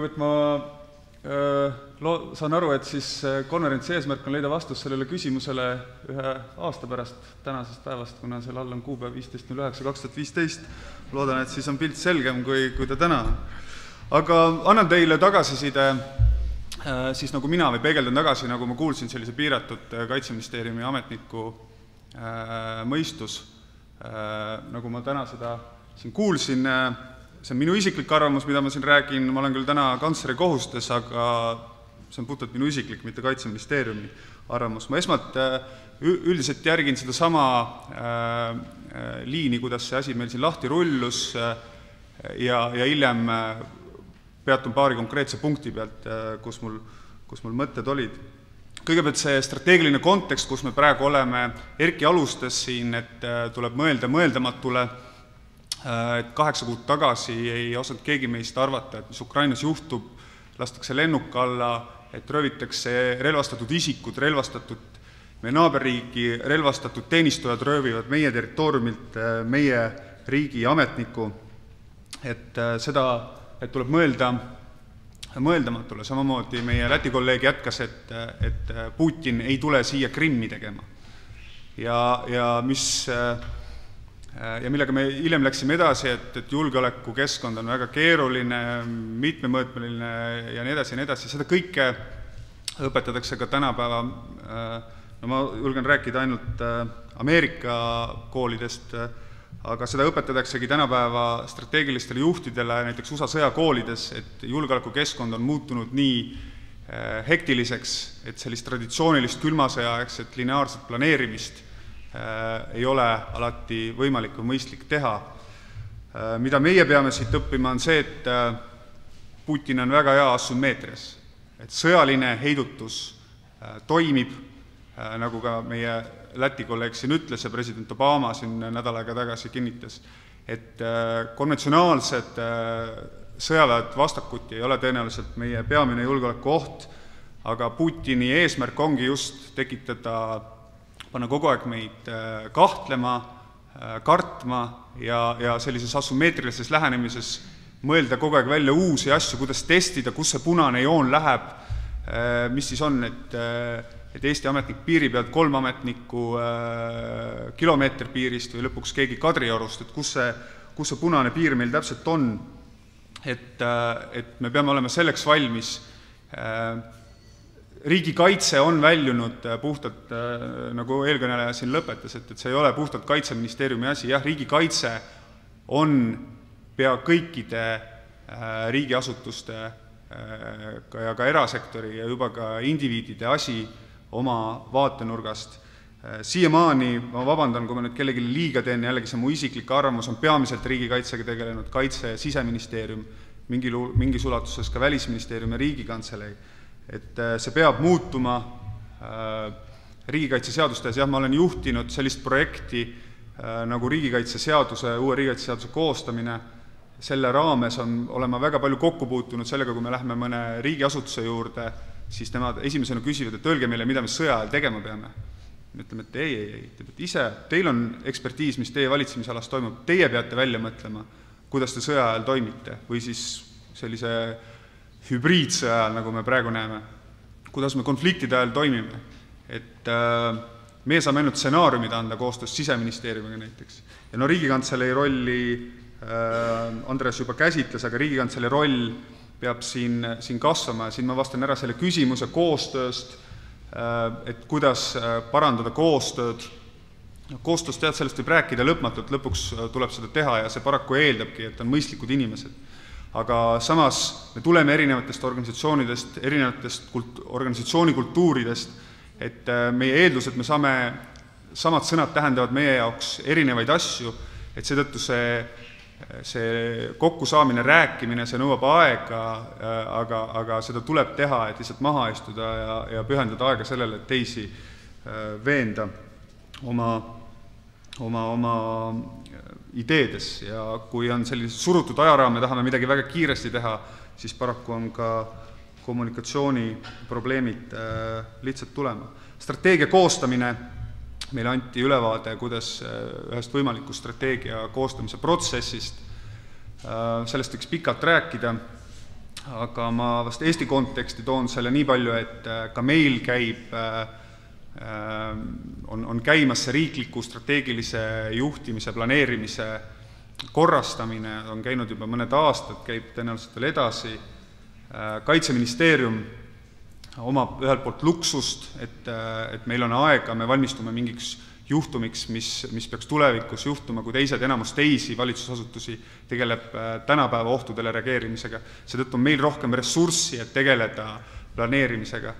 kõigepealt ma saan aru, et siis konverentsi eesmärk on leida vastus sellele küsimusele 1 aasta pärast tänasest päevast, kuna seal all on kuupäev 15.09.2015. Loodan, et siis on pilt selgem, kui ta täna on. Aga annan teile tagasiside, siis nagu mina või peegeldan tagasi, nagu ma kuulsin sellise piiratud Kaitseministeeriumi ametniku mõistus, nagu ma täna seda siin kuulsin. See on minu isiklik arvamus, mida ma siin räägin, ma olen küll täna kantsleri kohustes, aga see on puhtalt minu isiklik, mitte Kaitseministeeriumi arvamus. Ma esmalt üldiselt järgin seda sama liini, kuidas see asi meil siin lahti rullus ja hiljem peatun paari konkreetse punkti pealt, kus mul mõtted olid. Kõigepealt see strateegiline kontekst, kus me praegu oleme, Erki alustas siin, et tuleb mõelda mõeldamatule, et 8 kuud tagasi ei osanud keegi meist arvata, et mis Ukrainas juhtub, lastakse lennuk alla, et röövitakse relvastatud isikud, meie naaberriigi relvastatud teenistujad röövivad meie territooriumilt meie riigi ametniku, et seda tuleb mõelda mõeldamatule. Samamoodi meie Läti kolleeg jätkas, et Putin ei tule siia Krimmi tegema. Ja millega me hiljem läksime edasi, et julgeolekukeskkond on väga keeruline, mitmemõõtmeline ja nii edasi. Seda kõike õpetatakse ka tänapäeva, no ma julgen rääkida ainult Ameerika koolidest, aga seda õpetataksegi tänapäeva strateegilistele juhtidele, näiteks USA sõjakoolides, et julgeolekukeskkond on muutunud nii hektiliseks, et sellist traditsioonilist külmasõjaegset lineaarset planeerimist ei ole alati võimalik või mõistlik teha. Mida meie peame siit õppima on see, et Putin on väga hea asümmeetrias, et sõjaline heidutus toimib, nagu ka meie Läti kolleeg siin ütles ja president Obama siin nädal aega tagasi kinnitas, et konventsionaalsed sõjaväed vastakuti ei ole tõenäoliselt meie peamine julgeoleku oht, aga Putini eesmärk ongi just panna kogu aeg meid kahtlema, kartma ja sellises asümmeetrilises lähenemises mõelda kogu aeg välja uusi asju, kuidas testida, kus see punane joon läheb, mis siis on, et Eesti ametnik piiri pealt 3 ametnikku kilomeeter piirist või lõpuks keegi Kadriorust, et kus see punane piir meil täpselt on, et me peame olema selleks valmis. Riigikaitse on väljunud puhtalt, nagu eelkõneleja siin lõpetas, et see ei ole puhtalt Kaitseministeeriumi asi. Jah, riigikaitse on pea kõikide riigiasutuste ja ka erasektori ja juba ka indiviidide asi oma vaatenurgast. Siiamaani, ma vabandan, kui ma nüüd kellelegi liiga teen, jällegi see mu isiklik arvamus on peamiselt riigikaitsega tegelenud Kaitse- ja Siseministeerium, mingis ulatuses ka Välisministeerium ja Riigikantselei. Et see peab muutuma riigikaitseseadustes. Jah, ma olen juhtinud sellist projekti nagu uue riigikaitseseaduse koostamine. Selle raames olema väga palju kokku puutunud sellega, kui me läheme mõne riigiasutuse juurde, siis nemad esimesena küsivad, et öelge meile, mida me sõja ajal tegema peame. Me ütleme, et ei. Teil on ekspertiis, mis teie valitsemisalas toimub, teie peate välja mõtlema, kuidas te sõja ajal toimite või siis sellise hübriidsõja ajal, nagu me praegu näeme, kuidas me konfliktide ajal toimime. Et me saame ainult stsenaariumid anda koostöös Siseministeeriumiga näiteks. Ja no Riigikantselei rolli Andres juba käsitles, aga Riigikantselei roll peab siin kasvama ja siin ma vastan ära selle küsimuse koostööst, et kuidas parandada koostööd. Koostööst tead, sellest võib rääkida lõpmatult, lõpuks tuleb seda teha ja see paraku eeldabki, et on mõistlikud inimesed. Aga samas me tuleme erinevatest organisatsioonidest, erinevatest organisatsiooni kultuuridest, et meie eeldused, me saame, samad sõnad tähendavad meie jaoks erinevaid asju, et seetõttu see kokkusaamine, rääkimine, see nõuab aega, aga seda tuleb teha, et lihtsalt maha istuda ja pühendada aega sellele, et teisi veenda oma ideedes. Ja kui on sellise surutud ajaraam, me tahame midagi väga kiiresti teha, siis paraku on ka kommunikatsiooniprobleemid lihtsalt tulema. Strateegia koostamine, meile anti ülevaade, kuidas ühest võimaliku strateegia koostamise protsessist, sellest võiks pikalt rääkida. aga ma vast Eesti konteksti toon selle nii palju, et ka meil on käimas see riikliku strateegilise juhtimise, planeerimise korrastamine, on käinud juba mõned aastad, käib tõenäoliselt veel edasi. Kaitseministeerium omab ühelt poolt luksust, et meil on aega, me valmistume mingiks juhtumiks, mis peaks tulevikus juhtuma, kui enamus teisi valitsusasutusi tegeleb tänapäeva ohtudele reageerimisega. Seetõttu on meil rohkem ressurssi, et tegeleda planeerimisega.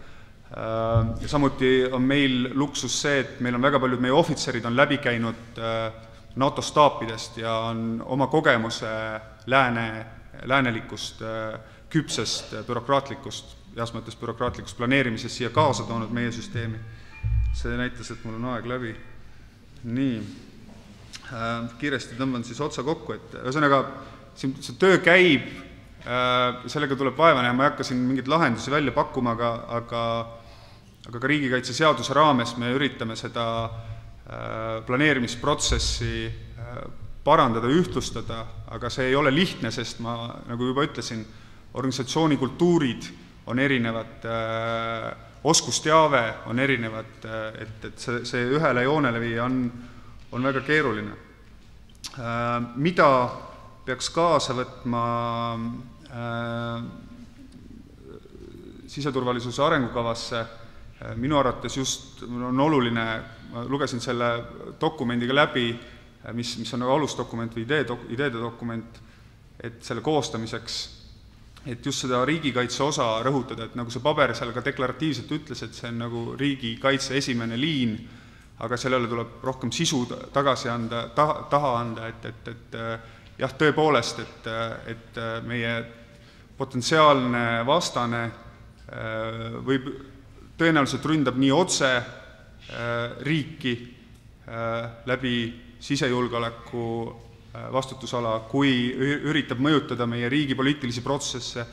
Ja samuti on meil luksus see, et meil on väga paljud meie ohvitserid on läbi käinud NATO staapidest ja on oma kogemuse läänelikust, küpsest, bürokraatlikust, heas mõttes bürokraatlikust planeerimisest siia kaasa toonud meie süsteemi. See näitas, et mul on aeg läbi. Nii, kiiresti tõmban siis otsa kokku, et ühesõnaga see töö käib, sellega tuleb vaeva näha, ma ei hakka siin mingeid lahendusi välja pakkuma, aga ka riigikaitseseaduse raames me üritame seda planeerimisprotsessi parandada, ühtlustada, aga see ei ole lihtne, sest ma, nagu juba ütlesin, organisatsiooni kultuurid on erinevad, oskusteave on erinevad, et see ühele joonele viia on väga keeruline. Mida peaks kaasa võtma siseturvalisuse arengukavasse? Minu arvates just on oluline, ma lugesin selle dokumendiga läbi, mis on alusdokument või ideede dokument, et selle koostamiseks, et just seda riigikaitse osa rõhutada, et nagu see paber seal ka deklaratiivselt ütles, et see on nagu riigikaitse esimene liin, aga sellele tuleb rohkem sisu tagasi anda, taha anda, et jah, tõepoolest, et meie potentsiaalne vastane võib tõenäoliselt ründab nii otse riiki läbi sisejulgeoleku vastutusala, kui üritab mõjutada meie riigi poliitilisi protsesse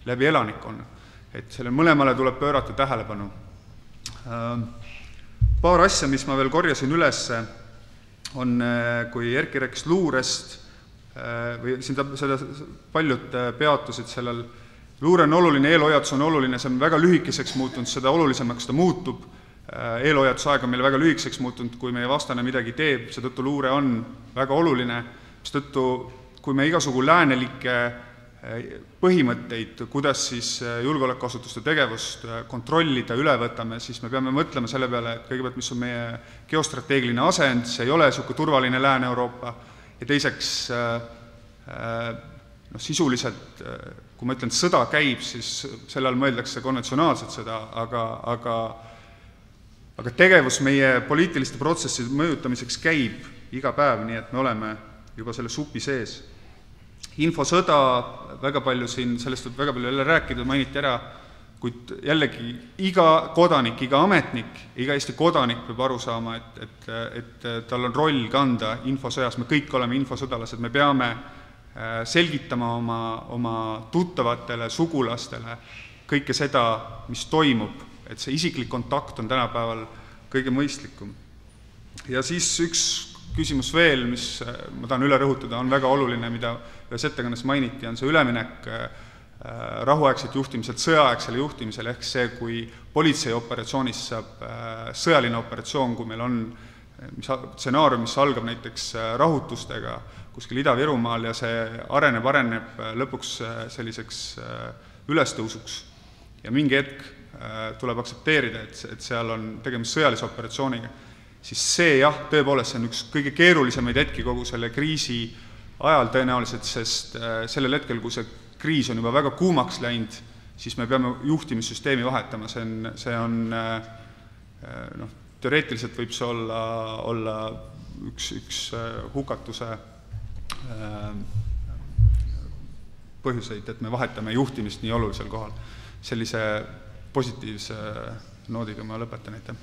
läbi elanikkonna. Et selle mõlemale tuleb pöörata tähelepanu. Paar asja, mis ma veel korjasin üles, on, kui Erki rääkis luurest, või siin seda paljud peatusid sellel, luure on oluline, eelhoiatus on oluline, see on väga lühikeseks muutunud, seda olulisemaks ta muutub. Eelhoiatusaeg on meile väga lühikeseks muutunud, kui meie vastane midagi teeb, seetõttu luure on väga oluline. Seetõttu, kui me igasugu läänelikke põhimõtteid, kuidas siis julgeolekuasutuste tegevust kontrollida, üle võtame, siis me peame mõtlema selle peale, et kõigepealt, mis on meie geostrateegiline asend, see ei ole selline turvaline Lääne-Euroopa, ja teiseks sisuliselt, kui ma ütlen, sõda käib, siis selle all mõeldakse konventsionaalset sõda, aga tegevus meie poliitiliste protsesside mõjutamiseks käib iga päev, nii et me oleme juba selle supi sees. Infosõda, väga palju siin, sellest võib väga palju jälle rääkida, mainiti ära, kuid jällegi iga kodanik, iga ametnik, iga Eesti kodanik peab aru saama, et tal on roll kanda infosõjas, me kõik oleme infosõdalased, me peame selgitama oma tuttavatele, sugulastele kõike seda, mis toimub, et see isiklik kontakt on tänapäeval kõige mõistlikum. Ja siis üks küsimus veel, mis ma tahan üle rõhutada, on väga oluline, mida ühes ettekandes mainiti, on see üleminek rahuaegselt juhtimiselt sõjaaegsele juhtimisele, ehk see, kui politseioperatsioonist saab sõjaline operatsioon, kui meil on stsenaarium, mis algab näiteks rahutustega kuskil Ida-Virumaal ja see areneb lõpuks selliseks ülestõusuks ja mingi hetk tuleb aksepteerida, et seal on tegemist sõjalise operatsiooniga, siis see jah, tõepoolest see on üks kõige keerulisemaid hetki kogu selle kriisi ajal tõenäoliselt, sest sellel hetkel, kui see kriis on juba väga kuumaks läinud, siis me peame juhtimissüsteemi vahetama, see on teoreetiliselt võib see olla üks hukatuse põhjuseid, et me vahetame juhtimist nii olulisel kohal. Sellise positiivse noodiga ma lõpetan, aitäh.